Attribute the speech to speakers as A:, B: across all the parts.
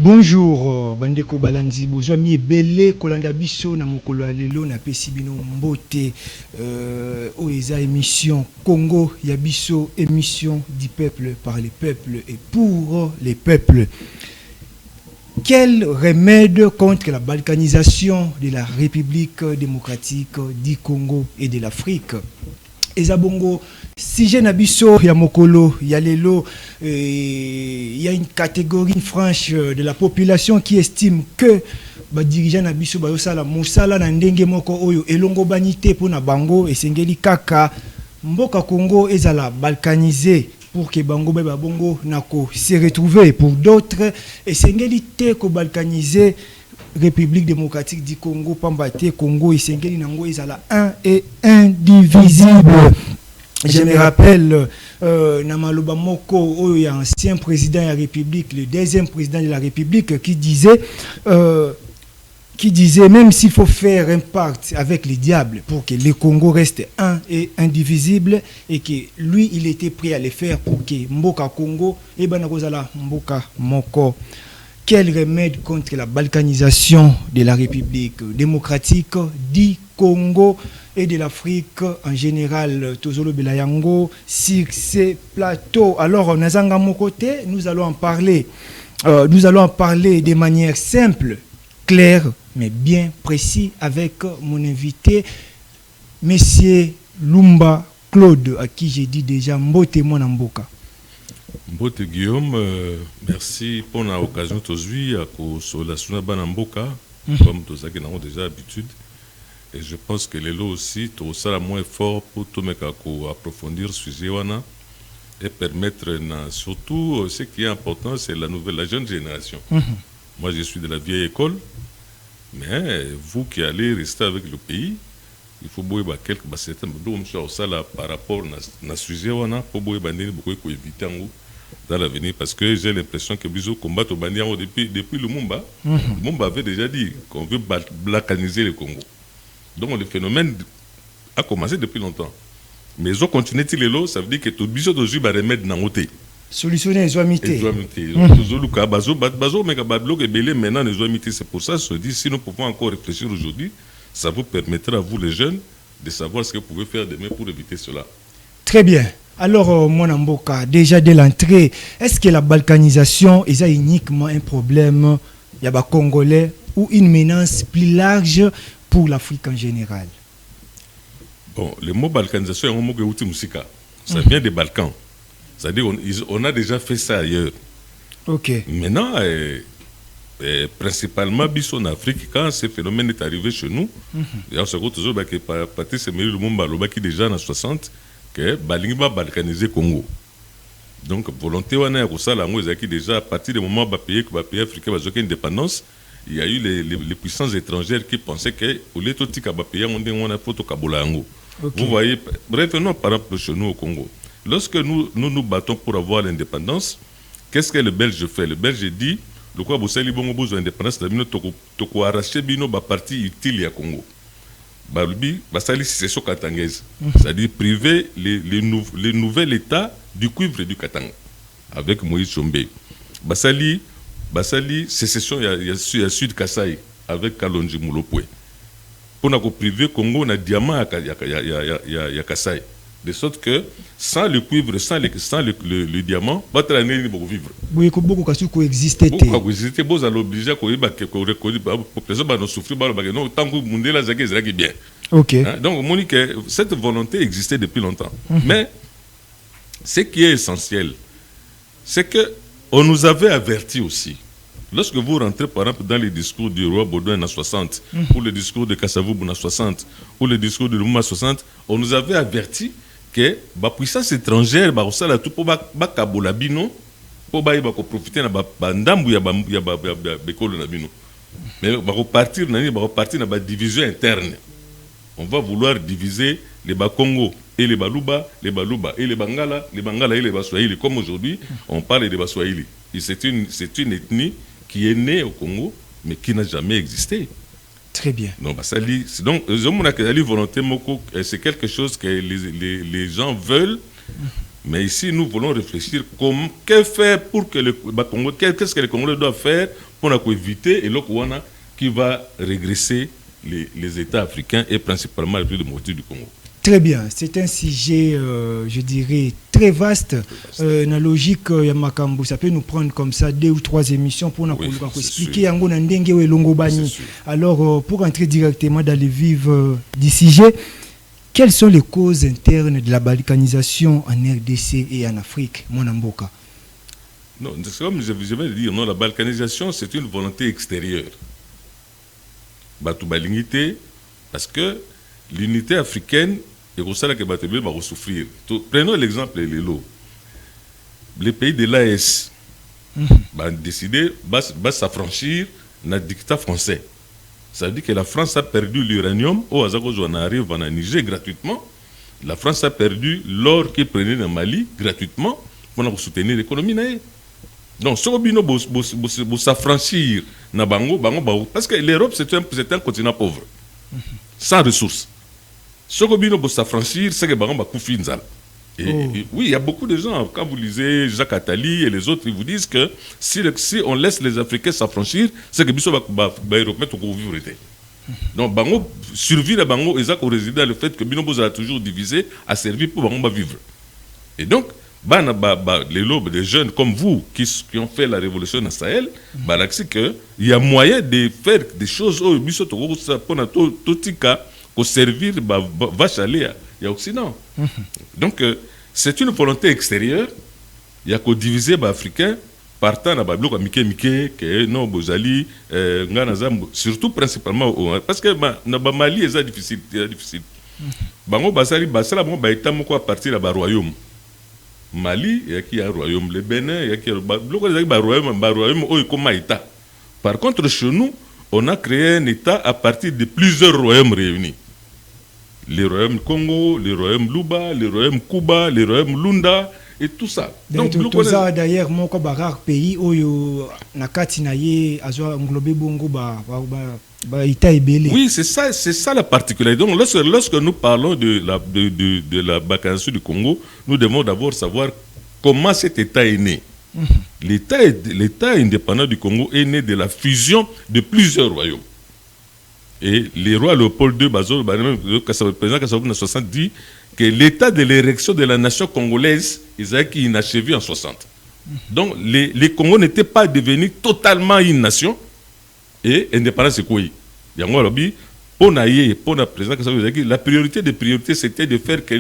A: Bonjour, bandeko balanzi bozwami ebele kolanda biso na mokolo ya lelo na pesi bino mbote oyo eza émission Congo ya biso, émission du peuple par les peuples et pour les peuples. Quel remède contre la balkanisation de la République démocratique du Congo et de l'Afrique? Ezabongo, si j'ai nabiso ya mokolo ya lelo, il y a une catégorie franche de la population qui estime que ba dirigeant nabiso ba yosala mosala na ndenge moko oyo elongo banité pour na bango esengeli kaka mboka Congo ezala balkanisé pour que bango ba bongo nako se retrouver. Pour d'autres esengeli te ko balkaniser République démocratique du Congo, Pambate, Congo et Sengeli Nango, ils un et indivisible. Je me rappelle Namaloba Moko, ancien président de la République, le deuxième président de la République, qui disait même s'il faut faire un pacte avec les diables pour que le Congo reste un et indivisible, et que lui, il était prêt à le faire pour que Mboka Congo et Banakozala Mboka Moko. Quel remède contre la balkanisation de la République démocratique du Congo et de l'Afrique en général? Tozolo Belayango sur ces plateaux. Alors, Nazanga Mokote, nous allons en parler. Nous allons en parler de manière simple, claire, mais bien précis avec mon invité, Monsieur Lumba Claude, à qui j'ai dit déjà Mbote Monamboka.
B: Mbote Guillaume, merci pour l'occasion aujourd'hui à la Sunaba Namboka, comme tous ceux qui ont déjà l'habitude. Et je pense que les lots aussi, tout ça, moins fort pour tout le monde approfondir le sujet et permettre, surtout, ce qui est important, c'est la jeune génération. Moi, je suis de la vieille école, mais vous qui allez rester avec le pays, il faut boire quelques certains par rapport à ce sujet pour beaucoup éviter dans l'avenir, parce que j'ai l'impression que bisous combattre au Bandian depuis le Mumba. Le Mumba avait déjà dit qu'on veut balkaniser le Congo. Donc le phénomène a commencé depuis longtemps. Mais ils ont continué les lots, ça veut dire que tout bisous de juif va remettre dans l'autre.
A: Solutionner les amitiés.
B: C'est pour ça que je dis, si nous pouvons encore réfléchir aujourd'hui, ça vous permettra à vous les jeunes de savoir ce que vous pouvez faire demain pour éviter cela.
A: Très bien. Alors, mon Mboka, déjà dès l'entrée, est-ce que la balkanisation est uniquement un problème y a Congolais ou une menace plus large pour l'Afrique en général?
B: Bon, le mot balkanisation est un mot qui est ça vient des Balkans. C'est-à-dire on a déjà fait ça ailleurs.
A: Ok.
B: Maintenant, principalement en Afrique, quand ce phénomène est arrivé chez nous, il y a toujours que Patrice Emery Lumumba qui déjà en 60 que Balingi va balkaniser Congo. Donc volonté on a ça là qui déjà à partir du moment où le pays africain va jouer indépendance, il y a eu les puissances étrangères qui pensaient que au lieu de tika pays on a photo kabolango. Vous voyez, bref, non par exemple chez nous au Congo. Lorsque nous battons pour avoir l'indépendance, qu'est-ce que le Belge fait? Le Belge dit le quoi bosali bongo besoin d'indépendance la bino toko arracher bino ba partie utile ya Congo. Balubi basali c'est so katangese. C'est-à-dire priver les nouveaux états du cuivre et du katanga avec Moïse Chombe. Basali sécession ya Sud Kasai avec Kalonji Mulopwe. Pour na ko priver Congo na diamant ya Kasai. De sorte que sans le cuivre, sans le diamant, pas très bien pour vivre.
A: Beaucoup de coexister.
B: Coexister, vous allez obliger qu'on reconnaisse, pour que les souffrir, non, tant que le monde est là, c'est bien.
A: Ok.
B: Donc, Monique, cette volonté existait depuis longtemps. Mais ce qui est essentiel, c'est que on nous avait averti aussi. Lorsque vous rentrez, par exemple, dans les discours du roi Baudouin en 60, ou le discours de Kassavou en 60, ou le discours de Lumumba en 60, on nous avait averti que la puissance étrangère va aussi tout pour la bino pour profiter de ndambu ya bekolo na bino mais va repartir dans la division interne. On va vouloir diviser les Bakongo et les Baluba et les Bangala et les Baswahili, comme aujourd'hui on parle des Baswahili. C'est une ethnie qui est née au Congo mais qui n'a jamais existé.
A: Très bien.
B: Donc, volonté, c'est quelque chose que les gens veulent, mais ici nous voulons réfléchir que faire pour que qu'est-ce que les Congolais doivent faire pour éviter et l'autre qui va régresser les États africains et principalement les plus de moitié du Congo.
A: Très bien, c'est un sujet, je dirais, très vaste. La logique, Yamakambo, ça peut nous prendre comme ça 2 ou 3 émissions pour nous expliquer. Alors, pour entrer directement dans les vifs du sujet, quelles sont les causes internes de la balkanisation en RDC et en Afrique, mon Amboka?
B: Non, comme je vais le dire, non, la balkanisation, c'est une volonté extérieure. Batoubalingité, parce que l'unité africaine, et pour ça que Batoubalingité va souffrir. Prenons l'exemple de l'ELO. Les pays de l'AS ont décidé de s'affranchir dans le dictat français. Ça veut dire que la France a perdu l'uranium, au hasard où on arrive en Niger gratuitement. La France a perdu l'or qui prenait dans Mali gratuitement pour soutenir l'économie. Donc, si on veut s'affranchir, parce que l'Europe, c'est un continent pauvre, sans ressources. Si on veut s'affranchir, c'est que on va couper une salle. Et oui, il y a beaucoup de gens, quand vous lisez Jacques Attali et les autres, ils vous disent que si on laisse les Africains s'affranchir, c'est que les Européens vont vivre. Donc, Bango survit à Bango, et ça réside dans le fait que Binobo a toujours divisé, a servi pour Bango vivre. Et donc, les jeunes comme vous qui ont fait la révolution dans Sahel, il y a moyen de faire des choses pour servir vache à lait et Occident. Donc, c'est une volonté extérieure. Il y a qu'au diviser les Africains partant dans Babylone, que non, Bozali, surtout principalement parce que dans Mali, c'est difficile. Bango Basali, Basala, bon, à partir du royaume. Mali, il y a un royaume. Le Bénin, il y a un royaume. Par contre, chez nous, on a créé un État à partir de plusieurs royaumes réunis. Les royaumes Congo, les royaumes Luba, les royaumes Kuba, les royaumes Lunda, et tout ça.
A: Donc, tout ça, d'ailleurs, mon pays, où Nakati Naye, Azwa Nglobe Bongo,
B: oui, c'est ça la particularité. Donc, lorsque nous parlons de la balkanisation du Congo, nous devons d'abord savoir comment cet État est né. L'État indépendant du Congo est né de la fusion de plusieurs royaumes. Et le roi Léopold II, le président Kassabou en 60, dit que l'état de l'érection de la nation congolaise est inachevé en 60. Donc, les Congos n'étaient pas devenus totalement une nation. Et indépendance, c'est quoi? Pour le président Kassabou, la priorité des priorités, c'était de faire que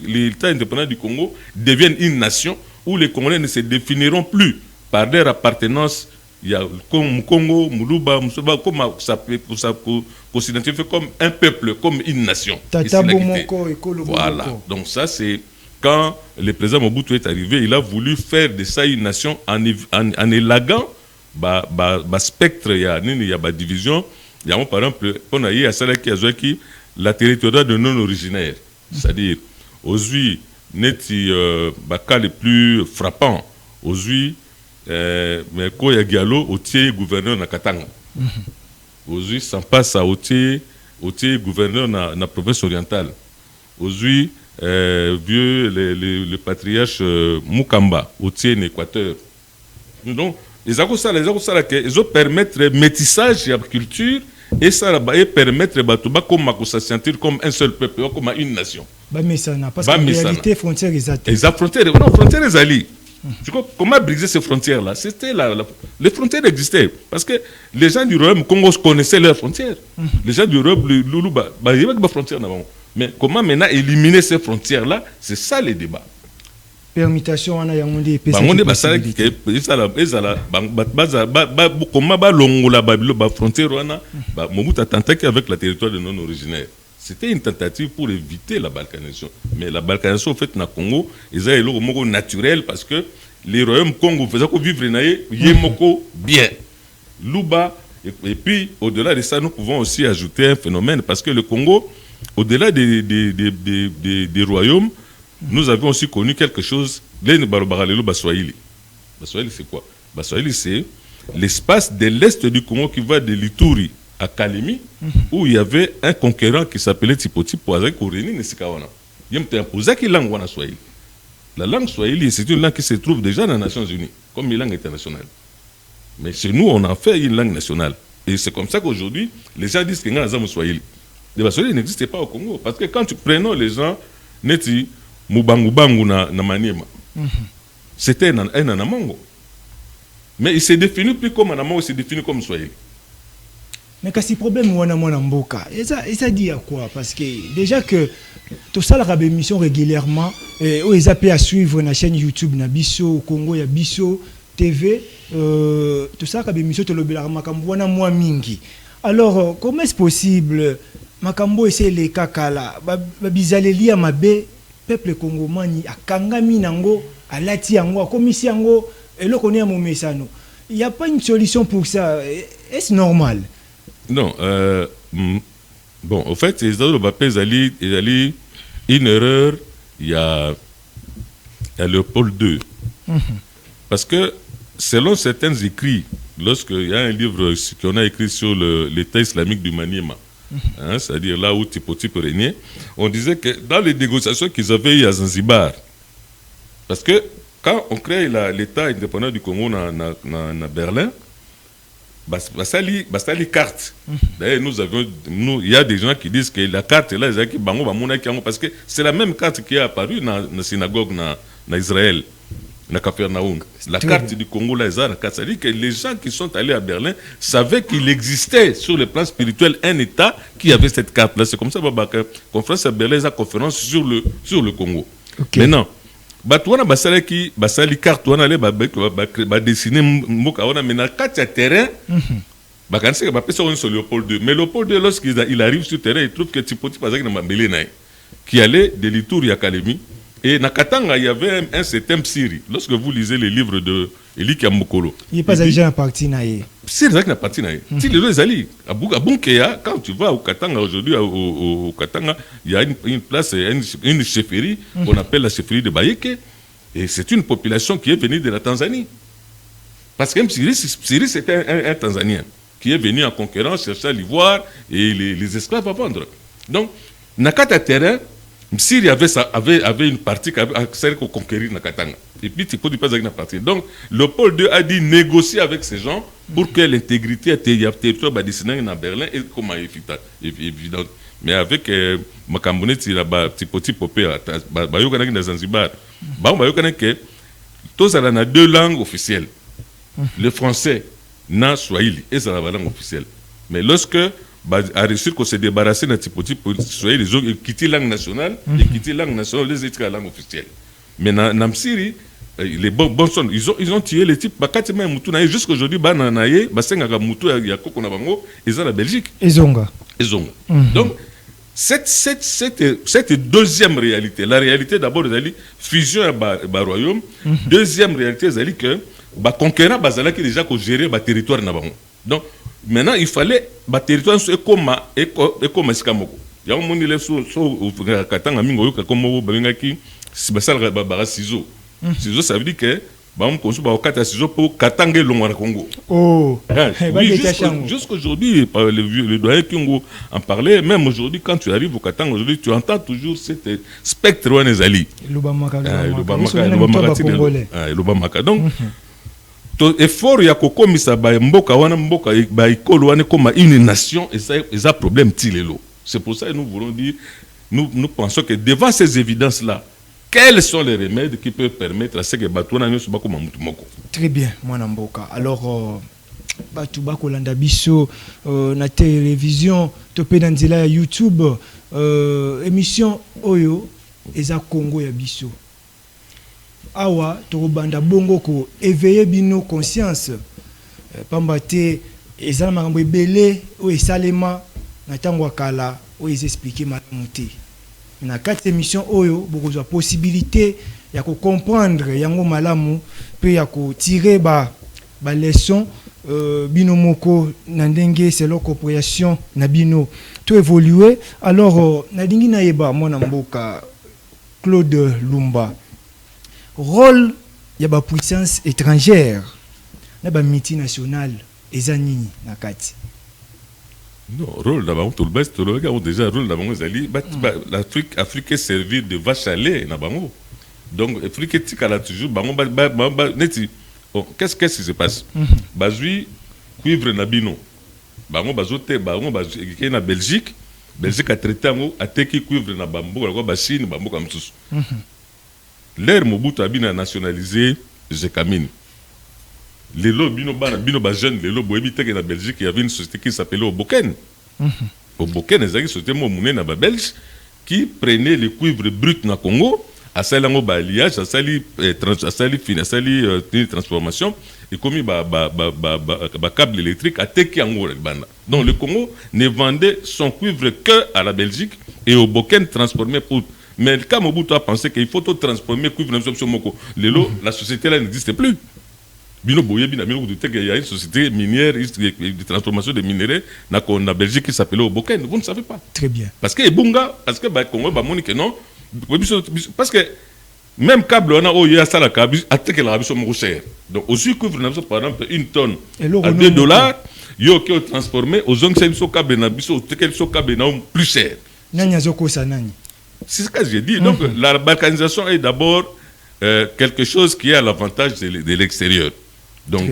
B: l'État indépendant du Congo devienne une nation où les Congolais ne se définiront plus par leur appartenance. Il y a comme Congo, Moulouba, Moussouba, comme ça s'identifie comme un peuple, comme une nation. Voilà. Donc ça, c'est quand le président Mobutu est arrivé, il a voulu faire de ça une nation en élaguant spectre, il y a division. Il y a par exemple, on a eu à Salaki la territoire de non-originaire. C'est-à-dire, aujourd'hui, neti cas les plus frappants, aujourd'hui, mais quand il y a Diallo, au gouverneur na Katanga. Aujourd'hui, ça passe à au gouverneur na la province orientale. Aujourd'hui, le patriarche Mukamba, au en Équateur. Donc, ils ont permettre le métissage de la culture et ça permettre de se sentir comme un seul peuple, comme une nation.
A: Mais ça n'a pas de réalité frontière exacte.
B: Les frontières alliées. Comment briser ces frontières-là? Les frontières existaient. Parce que les gens du royaume Congo connaissaient leurs frontières. Les gens du royaume Loulou, il y avait des frontières là-bas. Mais comment maintenant éliminer ces frontières-là? C'est ça le débat.
A: Permutation, on a yangondé.
B: Comment frontière avec la territoire de non-originaire. C'était une tentative pour éviter la balkanisation. Mais la balkanisation, en fait, dans le Congo, ils ont un naturel parce que les royaumes Congo faisaient vivre bien. Luba, et puis, au-delà de ça, nous pouvons aussi ajouter un phénomène parce que le Congo, au-delà des royaumes, nous avons aussi connu quelque chose. Baswahili, c'est quoi? Baswahili, c'est l'espace de l'est du Congo qui va de l'Ituri à Kalemi, où il y avait un conquérant qui s'appelait Tipoti Poazaki Koureni Nesikawana. Il y a une langue Swahili. La langue Swahili, c'est une langue qui se trouve déjà dans les Nations Unies, comme une langue internationale. Mais chez nous, on a fait une langue nationale. Et c'est comme ça qu'aujourd'hui, les gens disent que Ngana Swahili. Le Swahili n'existait pas au Congo. Parce que quand tu prenons les gens, Neti, Mubangu na Maniema, c'était un Anamango. Mais il s'est défini plus comme Anamango, il s'est défini comme Swahili.
A: Mais quand c'est problème, on a mon amboka. Et ça dit à quoi? Parce que déjà que tout ça, la émission régulièrement, ils appellent à suivre la chaîne YouTube, na Bisso, au Congo, il y a Bisso TV, tout ça, la émission, tu le makambo, on a moins mingi. Alors, comment est-ce possible, makambo, essaie les kakala, bizaleli à mabe, peuple congomani, à kangami nango, à lati yango, à komisi yango, et là, on est à mon message. Il n'y a pas une solution pour ça. Est-ce normal?
B: Non, bon, au fait, les Zali, une erreur, il y a Léopold II. Parce que, selon certains écrits, lorsqu'il y a un livre qu'on a écrit sur l'État islamique du Maniema, c'est-à-dire là où Tipoti régnait, on disait que dans les négociations qu'ils avaient eues à Zanzibar, parce que quand on crée l'État indépendant du Congo à Berlin, Bastali carte. D'ailleurs, il y a des gens qui disent que la carte là, parce que c'est la même carte qui est apparue dans la synagogue en Israël, dans Capernaum. La carte du Congo là, c'est-à-dire que les gens qui sont allés à Berlin savaient qu'il existait sur le plan spirituel un État qui avait cette carte là. C'est comme ça que conférence à Berlin, la conférence sur le Congo. Okay. Maintenant, Batouana basali carte wana le ba dessiner mboka wana mais na kati ya terrain bakanisi ba pesa on sur Léopold II. Mais Léopold II lorsqu'il arrive sur terrain, il trouve que Tipoti Pazaki na Mambele nae qui allait de l'Ituri à Kalemi et na Katanga il y avait un certain Psiri. Lorsque vous lisez les livres de Eli Kiamokolo, il n'est pas déjà parti nae. Psiri Zaki na parti nae. Si les deux ali à Bunkeya, quand tu vas au Katanga aujourd'hui au Katanga, il y a une place, une chefferie qu'on appelle la chefferie de Bayeke. Et c'est une population qui est venue de la Tanzanie. Parce que Psiri c'était un Tanzanien qui est venu en concurrence chercher l'ivoire et les esclaves à vendre. Donc, Nakata terrain, Psiri avait une partie qui avait celle qu'on conquérir Nakatanga. Et puis, tu peux pas dire partie. Donc, Léopold II a dit négocier avec ces gens pour que l'intégrité du territoire badissinant dans Berlin est comme évident. Mais avec Makambone, Tipoti Popé, Bayokanak dans Zanzibar, Bayokanak, tous ont deux langues officielles. Le français, na Swahili, et c'est la langue officielle. Mais lorsque a réussi qu'on se débarrasser de Tipoti pour Swahili, ils ont quitté la langue nationale, et quitté la langue nationale, les écrits à la langue officielle. Mais dans Namsiri, les bons sons, ils ont tiré les types, jusqu'à aujourd'hui, ils ont la Belgique. Ezonga. Donc, cette deuxième réalité, la réalité d'abord, c'est fusion à royaume. Deuxième réalité, c'est que les conquérants qui déjà géré le territoire. Donc, maintenant, il fallait que le territoire soit comme Sikamoko. Il y a un monde qui est Katanga Mingo, qui ciseaux. Ciseaux, ça veut dire que on construit un ciseaux pour Katanga Longwa Congo. Oh, oui, jusqu'aujourd'hui, le doyen Kingo en parlait, même aujourd'hui, quand tu arrives au Katanga, aujourd'hui, tu entends toujours cet spectre ou Nezali. Lubamaka. Donc, effort ya kokomisa ba mboka wana mboka ba ikolo wana comme une nation et ça problème tilelo. C'est pour ça que nous voulons dire nous pensons que devant ces évidences là, quels sont les remèdes qui peuvent permettre à ce que Batouana ne soit pas comme Moutumoko. Très bien, Mwana Mboka. Alors Batouba Kolanda Bisso na télévision topé dans la YouTube émission Oyo eza Congo ya Bisso. Awa tokobanda bongo ko éveiller bino conscience pambate ezala makambo ebele o esalema na tango kala o expliquer malamu te na quatre émissions oyo bokozwa possibilité ya ko comprendre yango malamu pe ya ko tirer ba leçon bino moko na ndenge selon compréhension na bino to évoluer. Alors na dingi na yeba mona mboka Claude Lumba, rôle ya ba puissance étrangère na ba multinationale ezanini na kati. Non, rôle d'abord tout le best tout le gars déjà rôle d'abord ezali l'Afrique est servie de vache à lait na bango. Donc Afrique tika la toujours bango neti Bon, qu'est-ce qui se passe? Bazui cuivre nabino. Bango bazote bango bazui na Belgique. Belgique a traité a teki cuivre na bambo la ba Chine bambo comme tous. L'air Mobutu a bien nationalisé Jekamine. Les lots bino ba jeune les lots boyebi teki na Belgique, il y avait une société qui s'appelait Oboken. Oboken ezaki société mo mouné na ba Belge qui prenait les cuivres bruts na Congo, a sali ngo ba alliage, a sali transformation et commis ba câble électrique a teki yango banda. Donc le Congo ne vendait son cuivre que à la Belgique et au Boken transformé pour. Mais quand Mobutu a pensé qu'il faut tout transformer cuivre sur Moko, la société là n'existe plus. Bino boye bina bino il y a une société minière de transformation de minerais na Belgique qui s'appelait au Boken. Vous ne savez pas.
A: Très bien.
B: Parce que Ebunga, parce que Congo ba moni que non, parce que même câble on a il y a ça la câble à que la rabis sont cher. Donc aussi couvre par exemple une tonne à $2, yo qui transformé aux zones c'est so câble na biso quel so câble na plus cher.
A: Nanya zoko sa nani.
B: C'est ce que j'ai dit. Donc la balkanisation est d'abord quelque chose qui est à l'avantage de l'extérieur. Donc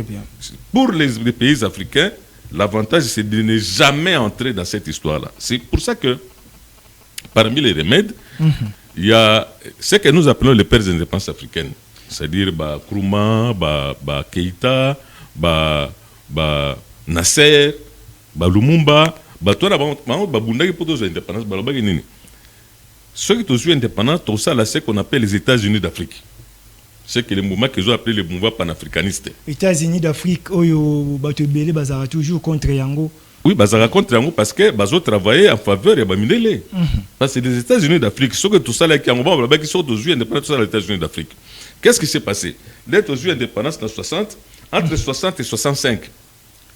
B: pour les pays africains, l'avantage c'est de ne jamais entrer dans cette histoire-là. C'est pour ça que parmi les remèdes, il y a ce que nous appelons les pères d'indépendance africaines, c'est-à-dire Nkrumah, Keïta, Nasser, Lumumba, ceux qui ont eu l'indépendance, tout ça, c'est ce qu'on appelle les États-Unis d'Afrique. C'est que les mouvements qu'ils ont appelés les mouvements panafricanistes.
A: États-Unis d'Afrique, ils toujours contre Yango.
B: Oui, ils contre Yango parce que ils ont travaillé en faveur de Bamindele. Parce que les États-Unis d'Afrique, ceux que tout ça, qui sont aux indépendance aux États-Unis d'Afrique. Qu'est-ce qui s'est passé? L'être aux indépendance dans 60, entre 60 et 65,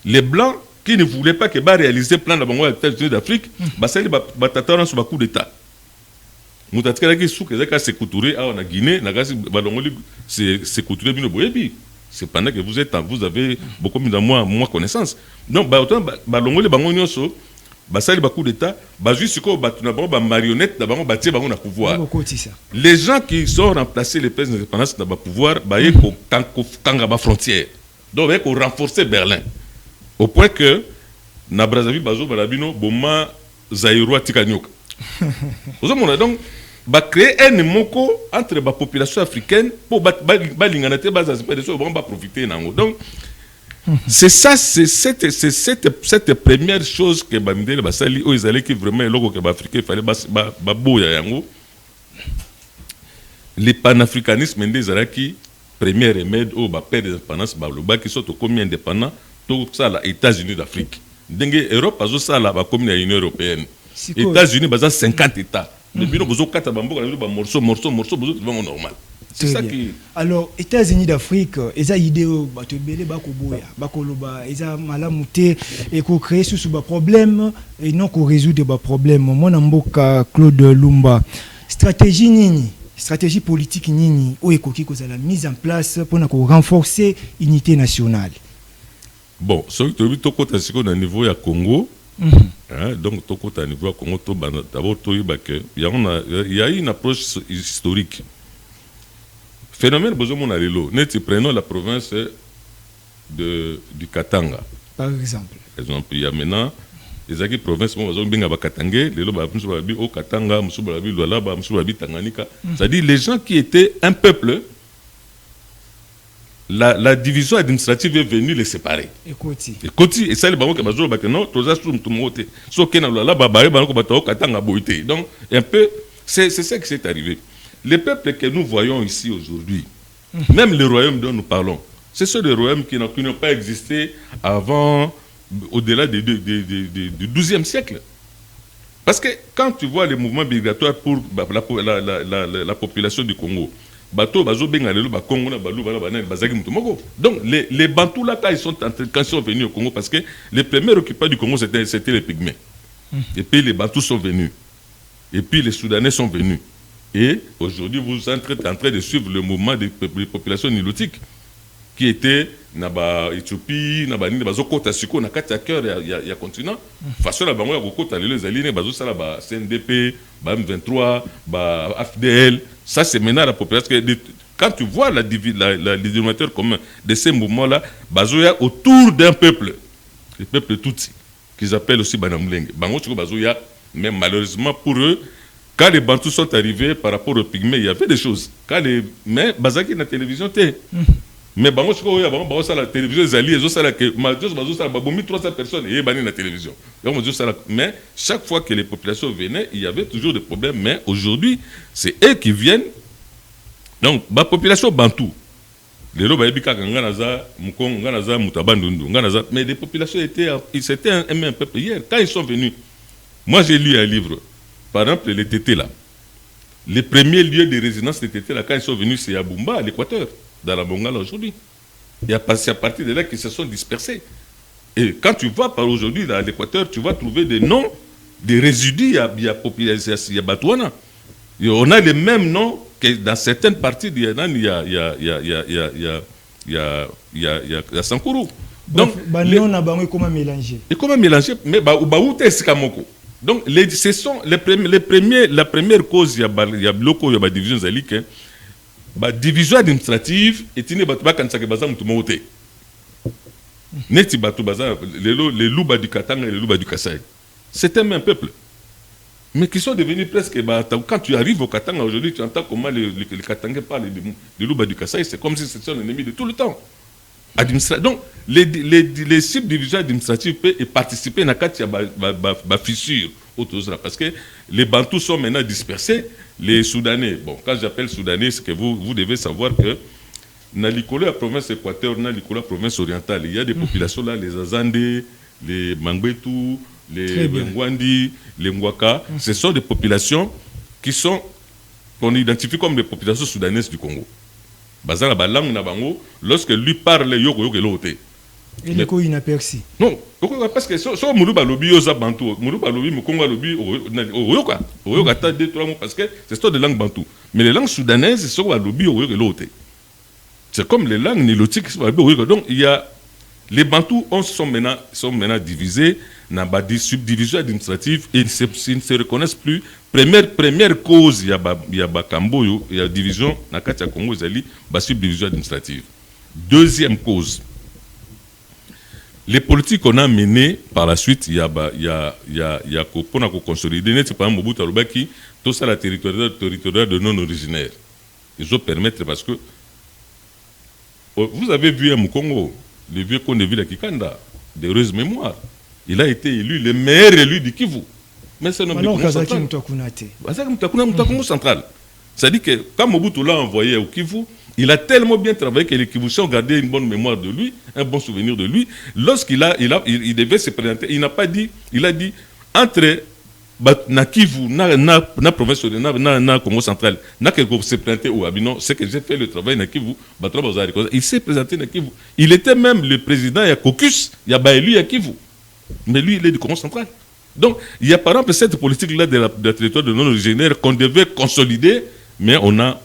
B: les Blancs qui ne voulaient pas que réaliser le plan des États-Unis d'Afrique, ça les batatarons sur le coup d'État. Mutatkala qui sous que c'est couturé à la Guinée, c'est couturé bien boyebi. C'est pendant que vous avez beaucoup de moins connaissance. Donc balongoli bangonyo so basali ba coup d'état, juste ko batuna ba marionnette d'abord batie bango na pouvoir. Les gens qui sont remplacés les pays d'indépendance dans le pouvoir, ba yeko kanga ba frontière. Donc yeko renforcer Berlin. Au point que na Brazzaville bazo balabino boma Zaïro tikanyoka. Vous avez donc créer un moko entre la population africaine pour profiter. Donc, c'est ça, c'est cette première chose que Bamidele Basali, où ils allaient qui vraiment le logo que l'Afrique fallait les panafricanistes, qui premier remède au père des indépendances, qui sont combien indépendants, tout ça, les États-Unis d'Afrique. Dengue Europe, ça, là, comme l'Union européenne. États-Unis, 50 États. Mais normal. C'est ça qui.
A: Alors, États-Unis d'Afrique, ils ont idée ils ont malamouté et qu'on crée sous ce problème et non qu'on résout des problèmes. Mon amboka Claude Lumba. Stratégie politique nini ou écoquille que la mise en place pour renforcer l'unité nationale.
B: Bon, ce que tu as dit au niveau du Congo. Donc, au niveau Congo, d'abord, il y a une approche historique. Phénomène, nous prenons la province du Katanga.
A: Par exemple.
B: Il y a maintenant les provinces c'est-à-dire les gens qui étaient un peuple. La division administrative est venue les séparer. Et ça, les banques qui non, donc, un peu, c'est ça qui s'est arrivé. Les peuples que nous voyons ici aujourd'hui, même les royaumes dont nous parlons, ce sont des royaumes qui n'ont pas existé avant, au-delà du XIIe siècle. Parce que quand tu vois les mouvements migratoires pour la population du Congo, donc les Bantous là quand ils sont venus au Congo, parce que les premiers occupants du Congo c'était les Pygmées. Et puis les Bantous sont venus. Et puis les Soudanais sont venus. Et aujourd'hui vous êtes en train de suivre le mouvement des populations nilotiques qui étaient dans l'Éthiopie, dans le continent. Façon la bango ya kokota les alliés bazo la CNDP, M23, AFDL. Ça c'est maintenant la population quand tu vois le dénominateur commun de ces mouvements-là, bazoya autour d'un peuple, le peuple Tutsi, qu'ils appellent aussi Banamulenge. Bazoya, mais malheureusement pour eux, quand les Bantous sont arrivés par rapport aux Pygmées, il y avait des choses. Mais Bazaki na télévision, mais la télévision, ils 300 personnes et ils la télévision. Mais chaque fois que les populations venaient, il y avait toujours des problèmes. Mais aujourd'hui, c'est eux qui viennent. Donc, la population bantou, mais les populations c'était un peuple hier. Quand ils sont venus, moi j'ai lu un livre, par exemple les Tétés là. Les premiers lieux de résidence des Tétés là, quand ils sont venus, c'est à Bumba, à l'Équateur, dans la Bongala aujourd'hui. Et c'est à partir de là qu'ils se sont dispersés. Et quand tu vas par aujourd'hui dans l'Équateur, tu vas trouver des noms, des résidus, il y a Batouana. Et on a les mêmes noms que dans certaines parties il y a Sankourou. Donc,
A: comment mélanger?
B: Et comment mélanger? Mais donc, ce sont la première cause, il y a bloco, il y a division zalique. La division administrative est une les loups du Katanga et les loups du Kassai. C'est un même peuple. Mais qui sont devenus presque. Quand tu arrives au Katanga aujourd'hui, tu entends comment les Katangais parlent des loups du Kassai. C'est comme si c'était un ennemi de tout le temps. Donc, les subdivisions administratives peuvent participer à la fissure autour. Parce que les Bantous sont maintenant dispersés. Les Soudanais, bon, quand j'appelle Soudanais, c'est que vous devez savoir que dans la province Équateur, dans la province orientale, il y a des populations là, les Azandé, les Mangbetu, les Ngwandi, les Ngwaka. Ce sont des populations qu'on identifie comme des populations soudanaises du Congo. Lorsque lui parle, il y a l'autre.
A: Et les coups inaperçus.
B: Non, parce que si Moulouba Lobi aux Bantou, Moulouba Lobi, Mukonga Lobi, Oyoka, Oyoka, t'as 2-3 mots parce que c'est de langue bantou. Mais les langues soudanaises, c'est sur Lobi, Oyoka, l'autre. C'est comme les langues nilotiques, donc il y a. Les Bantous sont maintenant divisés dans des subdivisions administratives et ils ne se reconnaissent plus. Première cause, il y a Bakambo, il y a division, dans le Congo, il y a subdivision administrative. Deuxième cause, les politiques qu'on a menées par la suite, il y a pour consolider, c'est par exemple Mobutu Alobaki, tout ça la territoriale de non-originaires. Ils ont permettre parce que vous avez vu un Congo, le vieux qu'on a vu à Kikanda, d'heureuse mémoire. Il a été élu le meilleur élu du Kivu. Mais c'est un homme central. C'est-à-dire que quand Mobutu l'a envoyé au Kivu, il a tellement bien travaillé que les Kivusiens ont gardé une bonne mémoire de lui, un bon souvenir de lui. Lorsqu'il devait se présenter, il n'a pas dit, il a dit, entre na Kivu, na province, na Congo central, na quelque se présenter au Abidjan, c'est que j'ai fait le travail na Kivu, il s'est présenté na Kivu. Il était même le président, il y a Caucus, il y a Baélu à Kivu. Mais lui, il est du Congo central. Donc, il y a par exemple cette politique-là de la territoire de non-originaire qu'on devait consolider, mais on a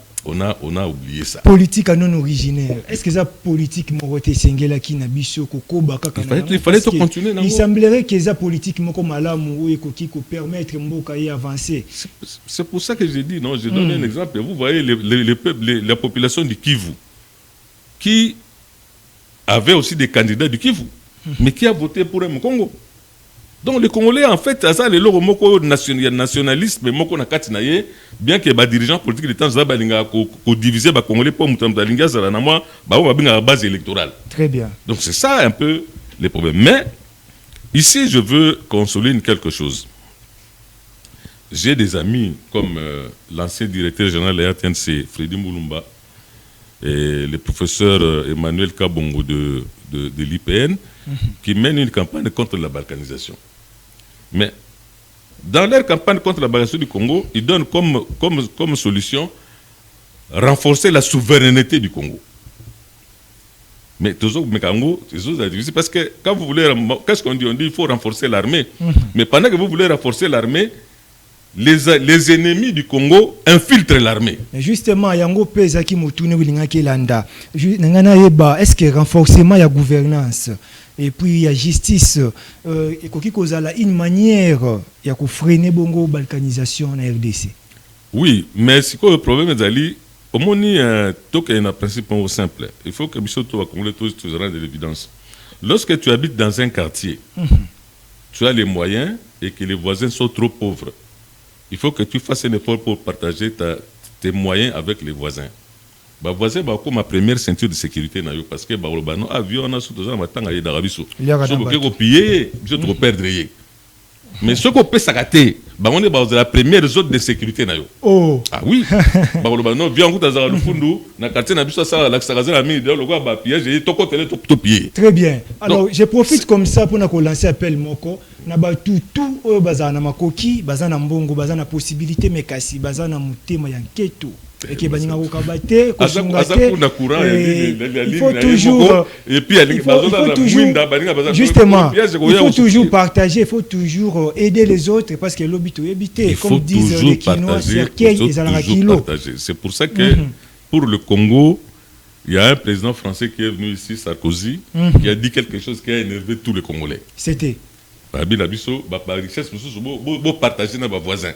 B: oublié ça.
A: Politique à non-originaire. Est-ce que ça politique morote sengela qui n'a biso kokoba kaka?
B: Il fallait continuer.
A: Il semblerait que ça politique moko malamu et qui permettre mboka y avancer.
B: C'est pour ça que j'ai dit non, je donne un exemple. Vous voyez les peuples, la population du Kivu qui avait aussi des candidats du Kivu, mais qui a voté pour un Congo. Donc les Congolais, en fait, ça les loro moko nationalistes, mais moko na katinaye, bien que les dirigeants politiques de temps zabalinga ko diviser ba Congolais pour mutambalinga zala na moi, ba on va base électorale.
A: Très bien.
B: Donc c'est ça un peu les problèmes. Mais ici, je veux qu'on souligne quelque chose. J'ai des amis comme l'ancien directeur général de la RTNC, Freddy Moulumba, et le professeur Emmanuel Kabongo de l'IPN, qui mènent une campagne contre la balkanisation. Mais dans leur campagne contre la balkanisation du Congo, ils donnent comme solution renforcer la souveraineté du Congo. Mais toujours, parce que quand vous voulez, qu'est-ce qu'on dit? On dit qu'il faut renforcer l'armée. Mais pendant que vous voulez renforcer l'armée, les ennemis du Congo infiltrent l'armée.
A: Justement, Yango Pezaki Moutoune Wilingaki Landa. Est-ce que renforcement la gouvernance et puis il y a justice et une manière de freiner bongo balkanisation en RDC?
B: Oui, mais c'est quoi le problème d'Ali? au moni donc il y a un principe simple. Il faut que biso to Congolais tous rendre de l'évidence. Lorsque tu habites dans un quartier, tu as les moyens et que les voisins sont trop pauvres. Il faut que tu fasses un effort pour partager tes moyens avec les voisins. Les voisins sont comme ma première ceinture de sécurité parce que les avions sont tous en train de se perdre. Mais ce qu'on peut s'arrêter, on est dans la première zone de sécurité.
A: Oh.
B: Ah oui. Non, viens on dans le fond, na quartier na biso ça la mi de le ba piège to côté to pied.
A: Très bien. Alors, je profite comme ça pour lancer appel moko na ba tout bazana makoki, bazana mbongo, bazana possibilité mais kasi bazana mutema ya nketo. Et que baninga ko kabate ko sungate. Il faut toujours et puis justement il faut toujours partager, il faut toujours aider les autres parce que l'obito éviter comme disent les Quinois cercueil et zalarakilo.
B: C'est pour ça que pour le Congo, il y a un président français qui est venu ici, Sarkozy, qui a dit quelque chose qui a énervé tous les Congolais.
A: C'était
B: la richesse, vous partagez dans vos voisins.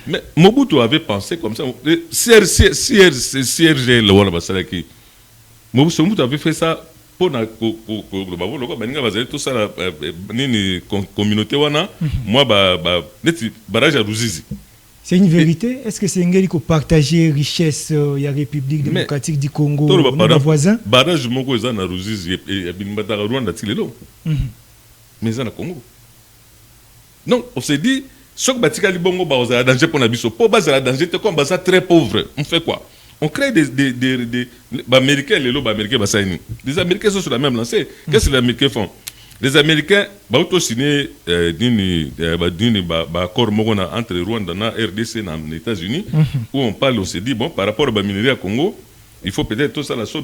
B: Mais Mobutu avait pensé comme ça. CRG, Mobutu avait fait ça pour la communauté. Moi, barrage à Ruzizi.
A: C'est une vérité. Est-ce que c'est un gars qui partage la richesse de la République démocratique du Congo, nos voisins?
B: Barrage Moko est à Ruzizi et Rwanda Tilelo. Mais c'est au Congo. Donc, on s'est dit, ce que Batika Libongo a danger pour Nabiso, pour base la danger, c'est comme ça très pauvre. On fait quoi? On crée des Américains, les Américains sont sur la même lancée. Qu'est-ce que les Américains font? Les Américains ont signé un accord entre Rwanda et RDC et les États-Unis, où on parle, on s'est dit, bon, par rapport à la minerie à Congo, il faut peut-être tout ça, la chose,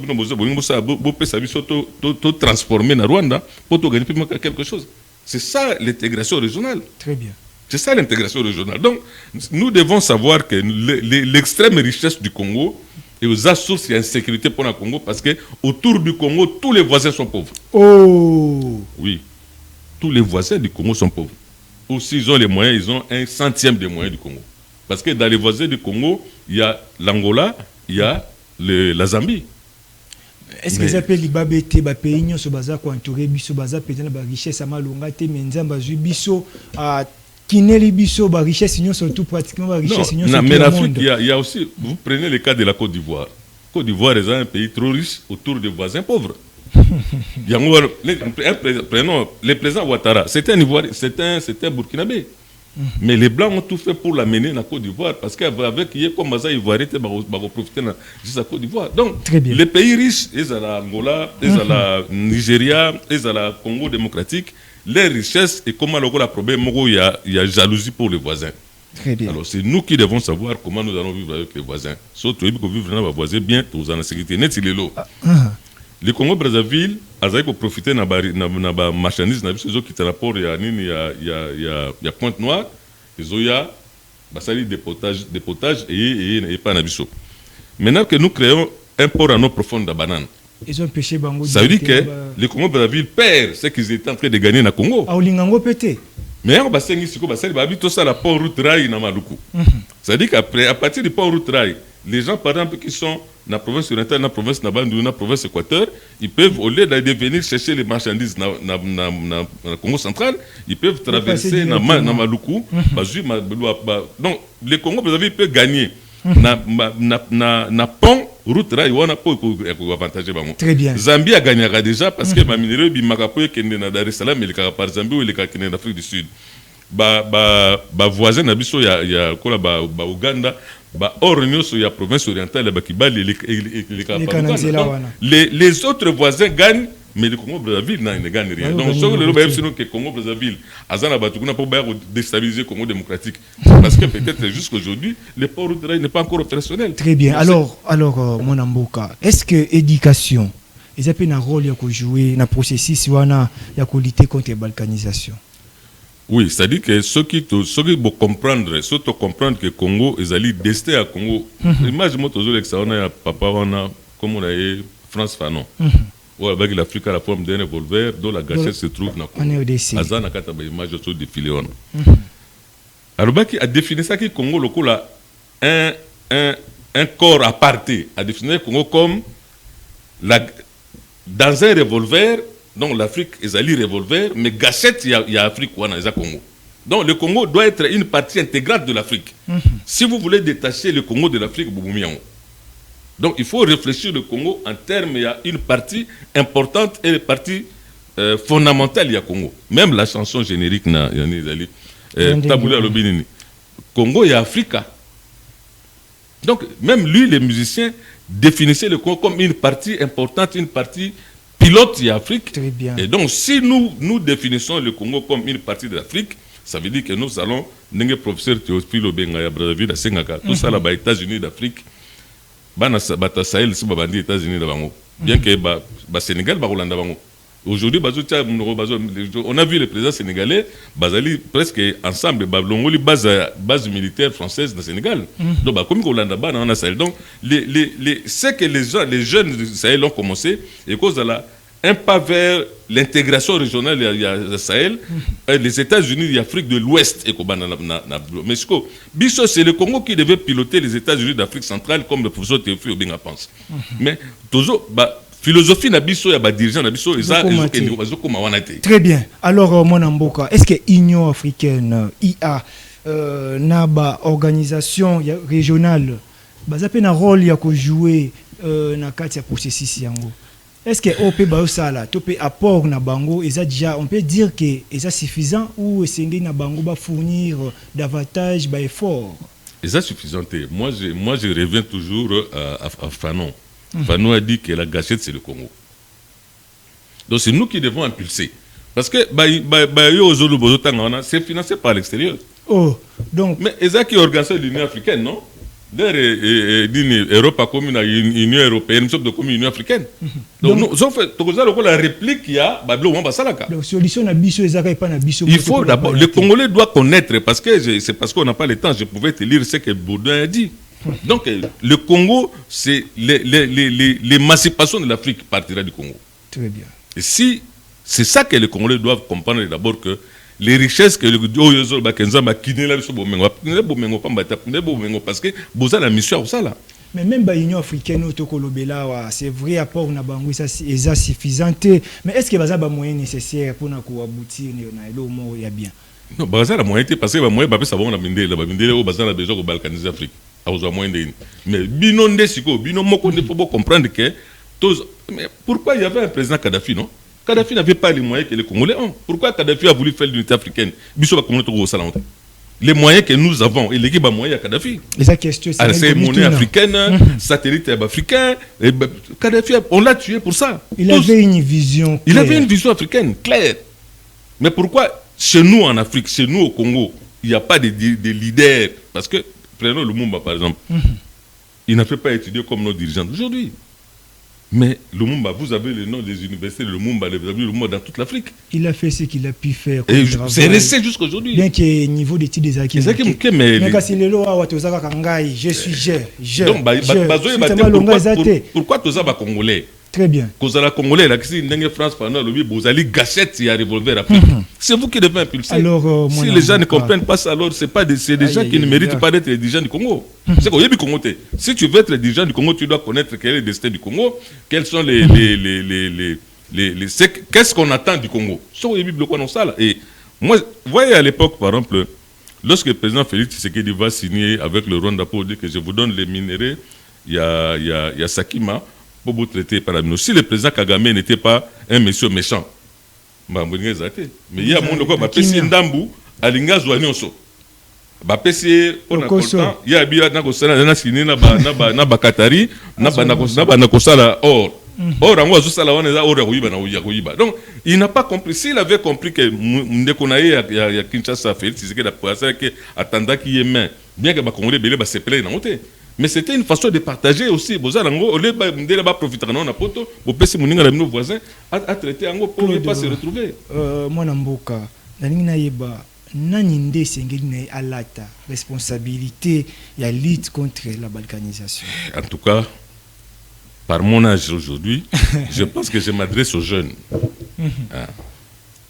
B: transformer en Rwanda pour gagner quelque chose. C'est ça l'intégration régionale.
A: Très bien.
B: C'est ça l'intégration régionale. Donc, nous devons savoir que l'extrême richesse du Congo et aux sources d'insécurité pour le Congo, parce que autour du Congo, tous les voisins sont pauvres.
A: Oh.
B: Oui. Tous les voisins du Congo sont pauvres. Ou s'ils ont les moyens, ils ont 1/100 des moyens du Congo. Parce que dans les voisins du Congo, il y a l'Angola, il y a la Zambie.
A: Est-ce que ça peut libabete ba pays nyo so baza ko entouré biso baza peut-être ba richesse à malonga te menza zui biso a kineli biso ba richesse nyo surtout pratiquement ba richesse nyo
B: sur mais l'Afrique il y a aussi vous prenez le cas de la Côte d'Ivoire. Côte d'Ivoire est un pays trop riche autour des voisins pauvres. Prenons le président Ouattara, c'était un Ivoirien, c'était un Burkinabé. Mais les Blancs ont tout fait pour l'amener dans la Côte d'Ivoire parce qu'avec qui est comme ça, Ivoirien, ils vont profiter de la Côte d'Ivoire. Donc, les pays riches, ils ont l'Angola, ils ont la Nigeria, ils ont la Congo démocratique, les richesses et comment le problème, il y a jalousie pour les voisins.
A: Très bien.
B: Alors, c'est nous qui devons savoir comment nous allons vivre avec les voisins. Surtout, il faut vivre avec les voisins bien, tous en sécurité. Net, il est là. Le Congo-Brazzaville, ils ont profité de la marchandise, ils ont quitté le rapport, il y a Pointe-Noire, ils ont des potages et pas d'Abisso. Maintenant que nous créons un port en eau profonde de banane,
A: ils ont pêché Bango.
B: Ça veut dire que le Congo-Brazzaville perd ce qu'ils étaient en train de gagner dans le Congo.
A: Ah, Olingango pété.
B: Mais on va s'engager sur tout ça, la port route rail dans Maluku. Ça veut dire qu'après, à partir du port route rail, les gens, par exemple, qui sont dans la province orientale, dans la province Nabandu, dans la province Équateur, ils peuvent, au lieu de venir chercher les marchandises dans le Congo central, ils peuvent traverser dans Maluku. Donc, le Congo, vous avez pu gagner. Na pont, route rail, on a pas avantage.
A: Très bien.
B: Zambie a gagné déjà parce que ma minerie, il m'a rappelé qu'il est dans Dar es Salaam, il est par Zambie ou il est en Afrique du Sud. Voisin, il y a Ouganda. Or, il y a province orientale, les autres voisins gagnent, mais le Congo-Brazzaville ne gagne rien. Donc, le Congo-Brazzaville, pour déstabiliser le Congo démocratique. Parce que peut-être jusqu'aujourd'hui, le port de rail n'est pas encore opérationnel.
A: Très bien. Alors mon Amboka, est-ce que l'éducation, ils ont un rôle à jouer dans le processus de lutter contre la balkanisation?
B: Oui, c'est-à-dire que ceux qui vont comprendre que le Congo est allé destin à Congo. Imagine-moi toujours que ça, on a papa, comme on a France Fanon. Avec l'Afrique à la forme d'un revolver, dont la gâchette se trouve dans le Congo. Azana Kataba image sur défilé. Alors, a défini ça que le Congo, un un corps aparté à définir le Congo comme dans un revolver, donc l'Afrique est allée revolver, mais gâchette, il y a Afrique ou il y a Congo. Donc le Congo doit être une partie intégrante de l'Afrique. Si vous voulez détacher le Congo de l'Afrique, vous vous. Donc il faut réfléchir le Congo en termes, il y a une partie importante et une partie fondamentale, il y a Congo. Même la chanson générique, Taboula Lobinini. Congo et Africa. Donc même lui, les musiciens, définissaient le Congo comme une partie importante, une partie pilote de l'Afrique.
A: Très bien.
B: Et donc si nous définissons le Congo comme une partie de l'Afrique, ça veut dire que nous allons, le professeur Théophile Obenga, Brazzaville, à Sengaka, tout ça là-bas, États-Unis d'Afrique, Bata Sahel, c'est les États-Unis d'Abango. Bien que le Sénégal, d'Abango. Aujourd'hui, on a vu les présidents sénégalais, Bazali presque ensemble, base militaire française dans le Sénégal. Donc, comme on a Sahel. Donc, c'est que les jeunes du Sahel ont commencé, et cause de un pas vers l'intégration régionale du Sahel, les États-Unis et l'Afrique de l'Ouest, et Mexico. Bisso, c'est le Congo qui devait piloter les États-Unis d'Afrique centrale, comme le professeur Théophile Obenga pense. Mais, toujours, philosophie na biso ya ba dirigeant na biso
A: très bien. Alors mon amboka, est-ce que Union africaine IA na ba organisation régionale bazape na rôle ya ko jouer na kati ya processus yango? Est-ce que OP ba sala topé apport na bango eza déjà, on peut dire que eza suffisant ou esengeli na bango ba fournir davantage ba effort?
B: Eza suffisant. Moi je reviens toujours à Fanon. Fanon a dit que la gâchette, c'est le Congo. Donc c'est nous qui devons impulser. Parce que c'est financé par l'extérieur.
A: Oh, donc...
B: Mais c'est ça qui organise l'Union africaine, non? D'ailleurs, l'Europe comme une Union européenne, une comme une Union africaine. Donc nous avons fait la réplique qu'il y a,
A: donc solution na biso ezaka pas na biso.
B: Il faut d'abord, le Congolais doit connaître, parce que c'est parce qu'on n'a pas le temps, je pouvais te lire ce que Baudin a dit. Donc, le Congo, c'est l'émancipation de l'Afrique partira du Congo.
A: Très bien.
B: Et si c'est ça que les Congolais doivent comprendre d'abord, que les richesses que le parce que vous avez la mission à ça là.
A: Mais même l'Union africaine, c'est vrai, apport na bango est suffisant. Mais est-ce que vous avez les moyens nécessaires pour aboutir à bien?
B: Non, vous avez les moyens parce que les moyens, ça va on a besoin de balkaniser l'Afrique. Mais binonde siko bino moko ne faut pas comprendre que mais pourquoi il y avait un président Kadhafi, non? Kadhafi n'avait pas les moyens que les Congolais ont. Pourquoi Kadhafi a voulu faire l'unité africaine? Les moyens que nous avons, et l'équipe a moyen à Kadhafi. C'est monnaie africaine, satellite africain. Kadhafi, on l'a tué pour ça.
A: Il avait une vision claire.
B: Il avait une vision africaine claire. Mais pourquoi chez nous en Afrique, chez nous au Congo, il n'y a pas de leaders? Parce que prenons Lumumba par exemple. Il n'a fait pas étudier comme nos dirigeants d'aujourd'hui. Mais Lumumba, vous avez le nom des universités de Lumumba, vous avez Lumumba dans toute l'Afrique.
A: Il a fait ce qu'il a pu faire.
B: Et c'est resté jusqu'à aujourd'hui.
A: Bien que niveau d'études des acquis.
B: Mais
A: je suis
B: pourquoi tous les Congolais?
A: Très bien.
B: Cause à la Congolais, la France, vous allez gâchette, il y a revolver après. C'est vous qui devez impulser.
A: Alors,
B: si les gens ne comprennent pas ça, alors c'est des gens qui ne méritent pas d'être les dirigeants du Congo. C'est quoi, Congo. Si tu veux être le dirigeant du Congo, tu dois connaître quel est le destin du Congo, quels sont qu'est-ce qu'on attend du Congo. Et moi, vous voyez à l'époque, par exemple, lorsque le président Félix Tshisekedi va signer avec le Rwanda pour dire que je vous donne les minéraux, il y a Sakima pour vous traiter par la mine. Si le président Kagame n'était pas un monsieur méchant, mais il y a mon loco, Bapesi Ndambu, Alinga Zouanioso. Bapesi, il y a bien na signé na Bakatari, na Nakosala or. Or, donc, il n'a pas compris. S'il avait compris que Ndekonaye a Kinshasa Félix Tshisekedi a attendait qu'il y ait main, bien que Congolais belé se plaît dans monter. Mais c'était une façon de partager aussi. Vous avez profiter de nos poto, vous pouvez moninga nos voisins à traiter en pour ne pas se retrouver.
A: Moi namboka, na yeba nani nde sengeli na alata responsabilité ya lutte contre la balkanisation.
B: En tout cas, par mon âge aujourd'hui, je pense que je m'adresse aux jeunes.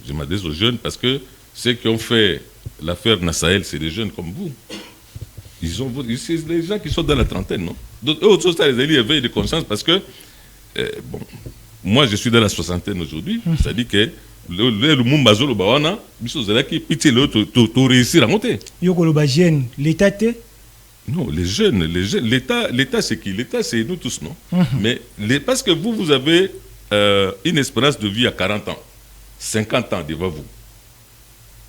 B: Je m'adresse aux jeunes parce que ceux qui ont fait l'affaire Nassahel, c'est des jeunes comme vous. c'est les gens qui sont dans la trentaine, non? Donc, eux, autres, ça, les alliés éveillent de conscience parce que, bon, moi, je suis dans la soixantaine aujourd'hui, c'est-à-dire que le Mumbazo, le Bawana, qui pitié, tu réussir à monter.
A: Yokoloba jeune, l'État te?
B: Non, les jeunes, l'État c'est qui? L'État c'est nous tous, non? Mais parce que vous avez une espérance de vie à 40 ans, 50 ans devant vous.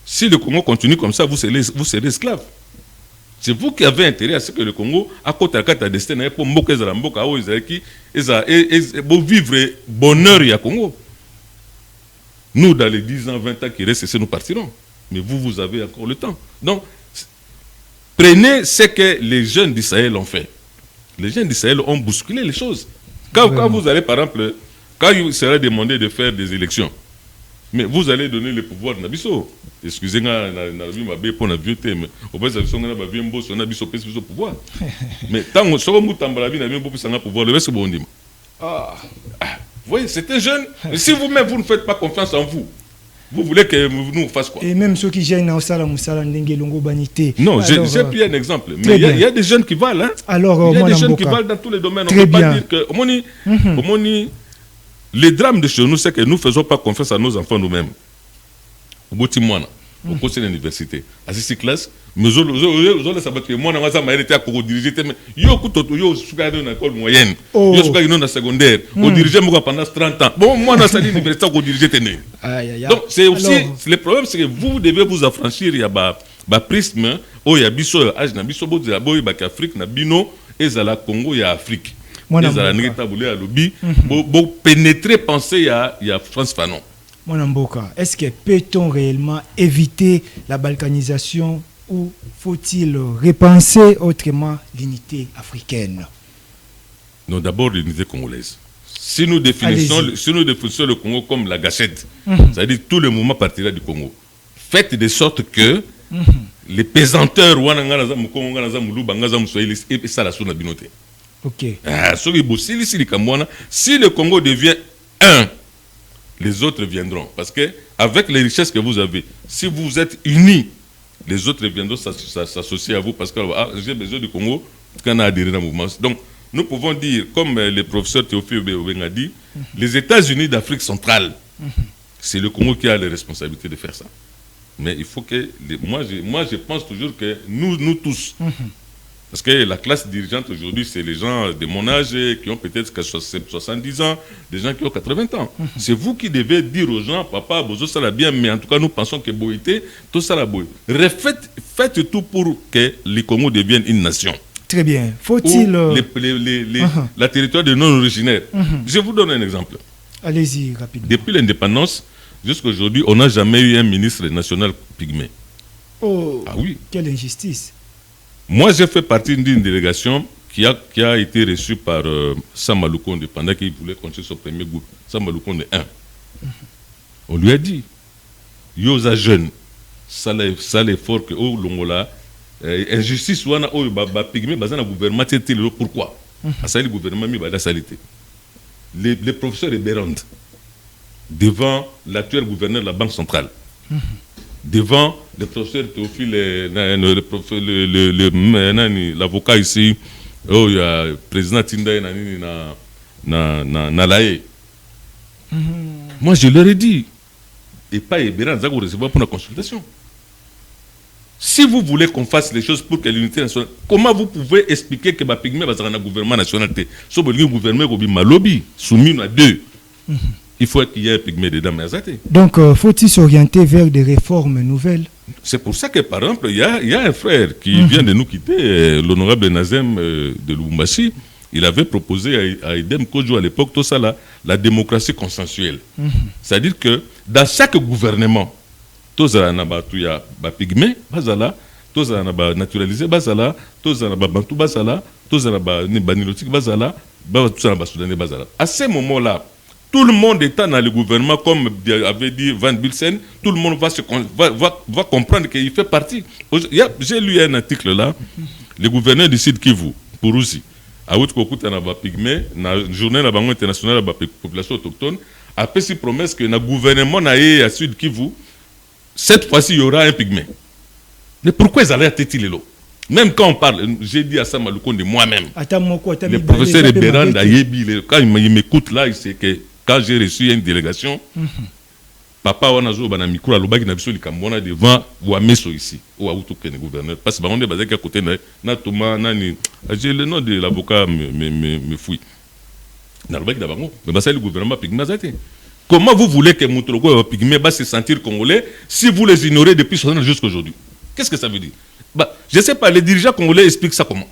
B: Si le Congo continue comme ça, vous serez esclave. C'est vous qui avez intérêt à ce que le Congo, à côté de la destin, pour vivre bonheur et à Congo. Nous, dans les 10 ans, 20 ans qui restent, nous partirons. Mais vous avez encore le temps. Donc, prenez ce que les jeunes d'Israël ont fait. Les jeunes d'Israël ont bousculé les choses. Quand vous allez, par exemple, quand il sera demandé de faire des élections, mais vous allez donner le pouvoir à Nabiso. Excusez-moi, pour la vieux thème. Au moins, on a pouvoir. Mais tant que vous avez pouvoir, le reste, c'est bon. Vous voyez, c'est un jeune. Mais si vous-même, vous ne faites pas confiance en vous, vous voulez que nous fassions quoi?
A: Et même ceux qui gênent au Salam Longo Banité.
B: Non, j'ai pris un exemple. Mais il y a des jeunes qui valent. Hein?
A: Alors,
B: il y a des jeunes qui valent dans tous les domaines.
A: Très
B: on ne peut
A: bien.
B: pas dire que. Les drames de chez nous, c'est que nous ne faisons pas confiance à nos enfants nous-mêmes. Au bout de mois, au cours de l'université, à cette classe, mais je vais moi, je été à diriger. Je suis allé dans l'école moyenne. Je suis allé dans la secondaire. Je dirigeais pendant 30 ans. Bon, moi, dans l'université, je dirigeais. Donc, c'est aussi. Le problème, c'est que vous devez vous affranchir. Il y a prisme. Il y a Bisso, âge, il y a Afrique, il y a Bino, et il y a Congo, il y a Afrique. Pénétrer, penser, il y a France Fanon.
A: Est-ce que peut-on réellement éviter la balkanisation ou faut-il repenser autrement l'unité africaine?
B: Non, d'abord l'unité congolaise. Si nous définissons le Congo comme la gâchette, c'est-à-dire tout le mouvement partira du Congo, faites de sorte que les pesanteurs, et ça la sous la binoté.
A: Ok.
B: Si le Congo devient un, les autres viendront. Parce que avec les richesses que vous avez, si vous êtes unis, les autres viendront s'associer à vous parce que j'ai besoin du Congo quand on a adhéré dans le mouvement. Donc, nous pouvons dire, comme le professeur Théophile Obenga a dit, les États-Unis d'Afrique centrale, c'est le Congo qui a les responsabilités de faire ça. Mais il faut que... Moi, je pense toujours que nous tous... Parce que la classe dirigeante aujourd'hui, c'est les gens de mon âge qui ont peut-être 70 ans, des gens qui ont 80 ans. C'est vous qui devez dire aux gens, papa, bozo ça la bien, mais en tout cas, nous pensons que Boïté, tout ça la Boïté. Faites tout pour que les Congo deviennent une nation.
A: Très bien. Faut-il...
B: la territoire de non-originaires. Je vous donne un exemple.
A: Allez-y, rapidement.
B: Depuis l'indépendance, jusqu'à aujourd'hui, on n'a jamais eu un ministre national pygmée.
A: Oh,
B: ah oui.
A: Quelle injustice.
B: Moi, j'ai fait partie d'une délégation qui a été reçue par Sama Lukonde pendant qu'il voulait construire son premier groupe. Sama Lukonde 1. On lui a dit, Yosa jeune, ça l'effort que au Longola, injustice, ouana, oh, pygmé, bazana gouvernement, pourquoi? Ça, le gouvernement, il va salité. Les professeurs de Bérande, devant l'actuel gouverneur de la Banque centrale, devant le professeur Théophile, l'avocat ici, il y a le président Tindaï Nalaye. Moi, je leur ai dit, et pas Ebéran, vous recevoir pour la consultation. Si vous voulez qu'on fasse les choses pour que l'unité nationale, comment vous pouvez expliquer que le Pygmée va un gouvernement national? Si vous voulez un gouvernement qui est soumis à deux, il faut qu'il y ait un Pygmée dedans.
A: Donc, faut-il s'orienter vers des réformes nouvelles?
B: C'est pour ça que, par exemple, il y a un frère qui vient de nous quitter, l'honorable Nazem de Lubumbashi. Il avait proposé à Edem Kodjo à l'époque, tout ça là, la démocratie consensuelle. C'est-à-dire que dans chaque gouvernement, tous les Pygmée, tous les naturalisés, tous les Bantou, tous les Banilotiques, à ce moment-là, tout le monde étant dans le gouvernement, comme avait dit Van Bilsen, tout le monde va comprendre qu'il fait partie. J'ai lu un article là, le gouverneur du Sud Kivu, Pourouzi, à Outkokouta na Pygmée, na journée la Banque internationale de la population autochtone, a fait cette promesse que le gouvernement à Sud Kivu, cette fois-ci il y aura un Pygmée. Mais pourquoi ils allaient à Tétilelo? Même quand on parle, j'ai dit à Sam Aloukonde moi-même. Le
A: Le
B: professeur Eberan Dayebi, quand il m'écoute là, il sait que quand j'ai reçu une délégation, papa Wanazo Banamiko, la Loba qui n'a vu Likambona devant Wameso ici, ou Aoutou Kene gouverneur. Parce que on est basé à côté de Natoma, Nani. J'ai le nom de l'avocat, me fouille. Dans le bac d'Abango, mais c'est le gouvernement Pygmazate. Comment vous voulez que Moutroko et Pygmé se sentir congolais si vous les ignorez depuis 60 ans jusqu'à aujourd'hui? Qu'est-ce que ça veut dire? Je ne sais pas, les dirigeants congolais expliquent ça comment.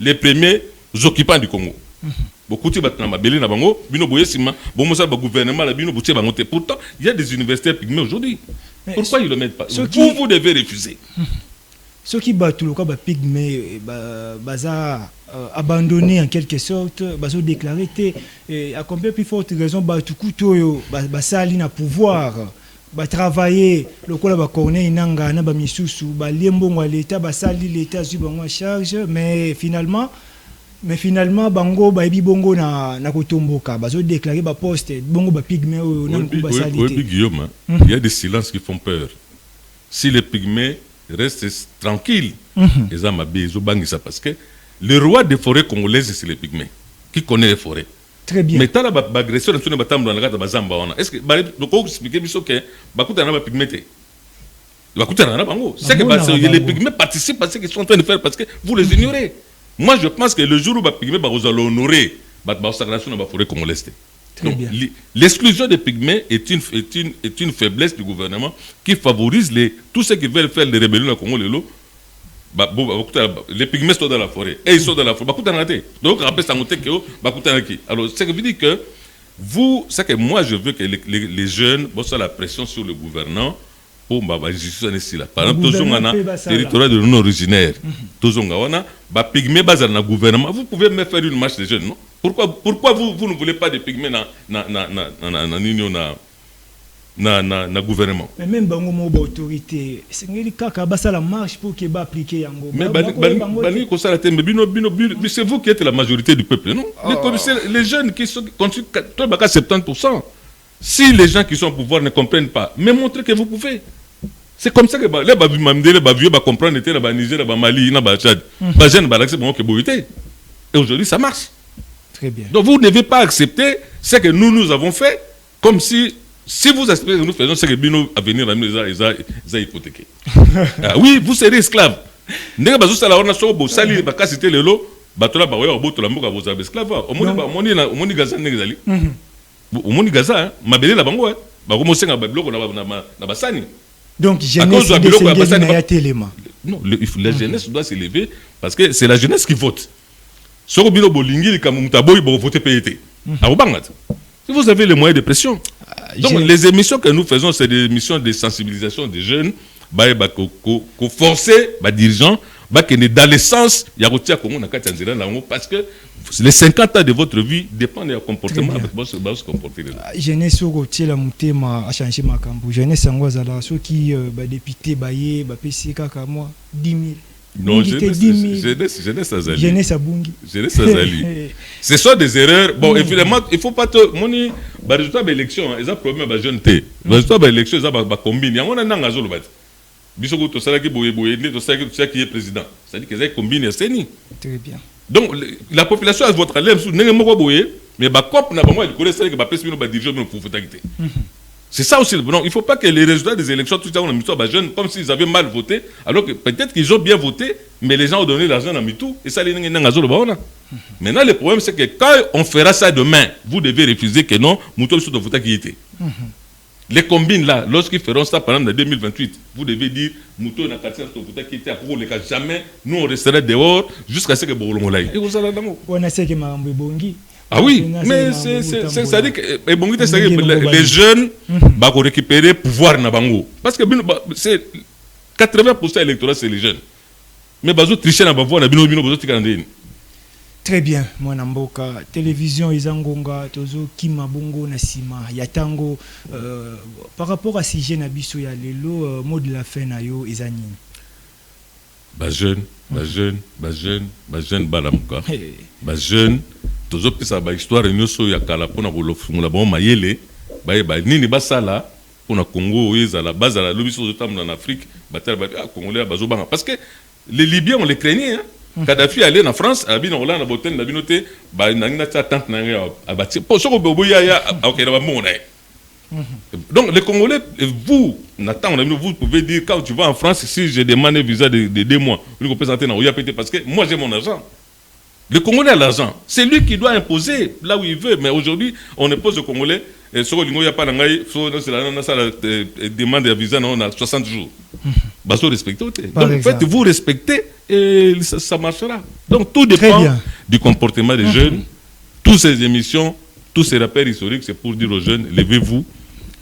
B: Les premiers occupants du Congo. Pourtant, il y a des universitaires pygmées aujourd'hui. Pourquoi ils ne le mettent pas? Vous devez refuser.
A: Ceux qui battent le cas pygmé, abandonné en quelque sorte, ont déclaré à combien plus forte raison, tout couteau, sali na pouvoir. Travailler le coup la corner inanga na ba misusu ba liembongo l'état ba sali l'état zu bango charge mais finalement bango ba ebi bongo na kotomboka bazo déclarer ba poste bongo ba pygmée na ba sali.
B: Oui, Guillaume, il y a des silences qui font peur. Si les pygmées restent tranquilles, ils ont besoin bangi ça parce que le roi des forêts congolaises c'est les pygmées qui connaît les forêts.
A: Très bien.
B: Mais tu as l'agression de la Batam dans la gare Bazamba. Est-ce que vous expliquez que Bakuta n'a pas pigmenté? Bakuta n'a pas bango. C'est que les pygmées participent à ce qu'ils sont en train de faire parce que vous les ignorez. Moi, je pense que le jour où les pygmées vous allez honorer la consacration de la forêt congolaise. L'exclusion des pygmées est une faiblesse du gouvernement qui favorise tous ceux qui veulent faire les rébellions au Congo. Les pygmées sont dans la forêt. Et ils sont dans la forêt. Donc, alors, ça veut dire que c'est que moi, je veux que les jeunes bossent la pression sur le gouvernant pour ici là. Par exemple, territoire de non originaire. Pygmées basent dans le gouvernement. Vous pouvez me faire une marche des jeunes, non? Pourquoi vous ne voulez pas de pygmées na gouvernement?
A: Mais même bango mo autorité c'est la marche pour que appliquer yango.
B: Mais c'est vous qui êtes la majorité du peuple, non? Les jeunes qui sont 70%. Si les gens qui sont au pouvoir ne comprennent pas, mais montrez que vous pouvez. C'est comme ça que les vieux comprennent que le Niger, le Mali, le Tchad, les jeunes et aujourd'hui ça marche.
A: Très bien.
B: Donc vous ne devez pas accepter ce que nous avons fait comme si vous espérez que nous faisons ce que Bino à venir à nous les hypothéqués. Oui, vous serez esclaves. N'est-ce pas ça la on a sur beau sali baka citer le lot, batola ba oyo boto la mboka vous avez esclaves. Au moni Gaza n'exali. Au moni Gaza, mabele la bango ba ko mosenga ba biloko na basani.
A: Donc jeunesse de
B: non, la jeunesse doit s'élever parce que c'est la jeunesse qui vote. Soko Bino bolingi li kamutaboy bo voter PET. Si vous avez les moyens de pression. Donc les émissions que nous faisons, c'est des émissions de sensibilisation des jeunes, qu'on forcer les dirigeants, dans le sens, il y a parce que les 50 ans de votre vie dépendent du comportement avec votre comportement.
A: Jeunesse au la mutema a changé ma cambo. Jeunesse angwazala ceux qui député baye PC kaka moi 10 000.
B: Non, jeunesse Azali.
A: Jeunesse Abungi.
B: Jeunesse Azali. Ce sont des erreurs. Bon, évidemment, il ne faut pas te. Moni, les résultats de l'élection, ils ont problème avec la jeune T. Les résultats de l'élection, ils ont combine. Il y a un an à Zolo. Bisoko, tu sais qui est président. C'est-à-dire qu'ils ont combiné. C'est ni.
A: Très bien.
B: Donc, la population a voté à l'aime sous Nengemogo Boye, mais Bakop n'a pas moi, il connaît ça, que Bapes Mino va diriger pour fatalité. C'est ça aussi. Non, il ne faut pas que les résultats des élections, tout ça, on a mis ça aux jeunes comme s'ils avaient mal voté, alors que peut-être qu'ils ont bien voté, mais les gens ont donné l'argent à Mitou, et ça, les gens ont. Maintenant, le problème, c'est que quand on fera ça demain, vous devez refuser que non, Moutou soit voté qui était. Les combines là, lorsqu'ils feront ça par exemple en 2028, vous devez dire Moutou n'a qu'à faire qui était pour les cas jamais, nous on resterait dehors jusqu'à ce que Bolongo l'aille. Et vous allez d'amour.
A: On a ce que Marambo Bongi.
B: Ah oui, mais ça dit que les jeunes vont récupérer le pouvoir na bango. Parce que c'est 80% électoral, c'est les jeunes. Mais bazo tricher na pouvoir na bino bazo tikandeni.
A: Très bien, moi Namboka, télévision Izangonga, tozo Kima Bongo na sima, yatango par rapport à si jeune abisso ya lelo mot de la fin na yo ezanini.
B: Ba jeune balamuka. Ba jeune tozo pesa ba histoire nyoso ya kala pona ko lofungula ba mayele, ba nini basala pour le Congo, à la base, à la lobby sur le temps en Afrique, Congolais, parce que les Libyens, on les craignait. Hein. Kadhafi allait en France, à Hollande, à Botten, à Binoté, donc les Congolais, vous, Nathan, vous pouvez dire quand tu vas en France, si je demande un visa de 2 mois, vous le présenter dans l'OIAPT parce que moi j'ai mon argent. Le Congolais a l'argent. C'est lui qui doit imposer là où il veut. Mais aujourd'hui, on impose aux Congolais. Et sur le n'y a pas la demande de visa on a 60 jours. Bah, vous respectez. Donc, en fait, vous respectez et ça marchera. Donc, tout dépend du comportement des jeunes. Toutes ces émissions, tous ces rappels historiques, c'est pour dire aux jeunes, levez-vous.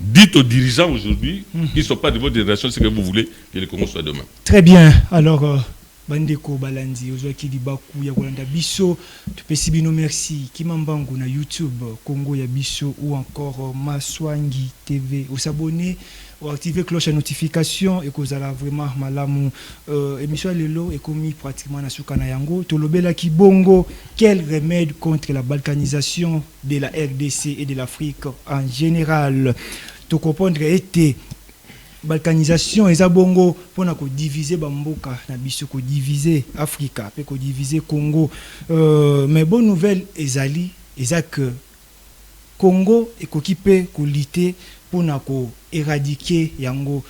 B: Dites aux dirigeants aujourd'hui qui ne sont pas de votre génération ce que vous voulez que le Congo soit demain.
A: Très bien. Alors, Bandeko Balanzi, Ozwaki Libaku, Yakolanda Bisso, Tupesibino merci, Kimambangu na YouTube, Congo Yabisso ou encore Maswangi TV. Vous s'abonnez, vous activez cloche à notification et que vous allez vraiment malamu. Émission Lelo est commis pratiquement na Sukana Yango. Tolobela Kibongo, quel remède contre la balkanisation de la RDC et de l'Afrique en général? Te comprendre était balkanisation et bongo pour na ko diviser bamboka na biso ko diviser Africa pe ko diviser Congo, mais bonne nouvelle ezali que Congo est occupé ko lutter pour na ko éradiquer yango,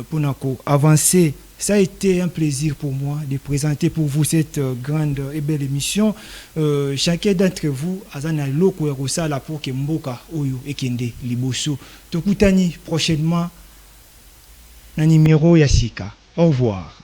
A: pour na ko avancer. Ça a été un plaisir pour moi de présenter pour vous cette grande et belle émission. Chacun d'entre vous azana loko erosala pour que mboka oyo ekende liboso. Tokutani prochainement na numéro Yassika. Au revoir.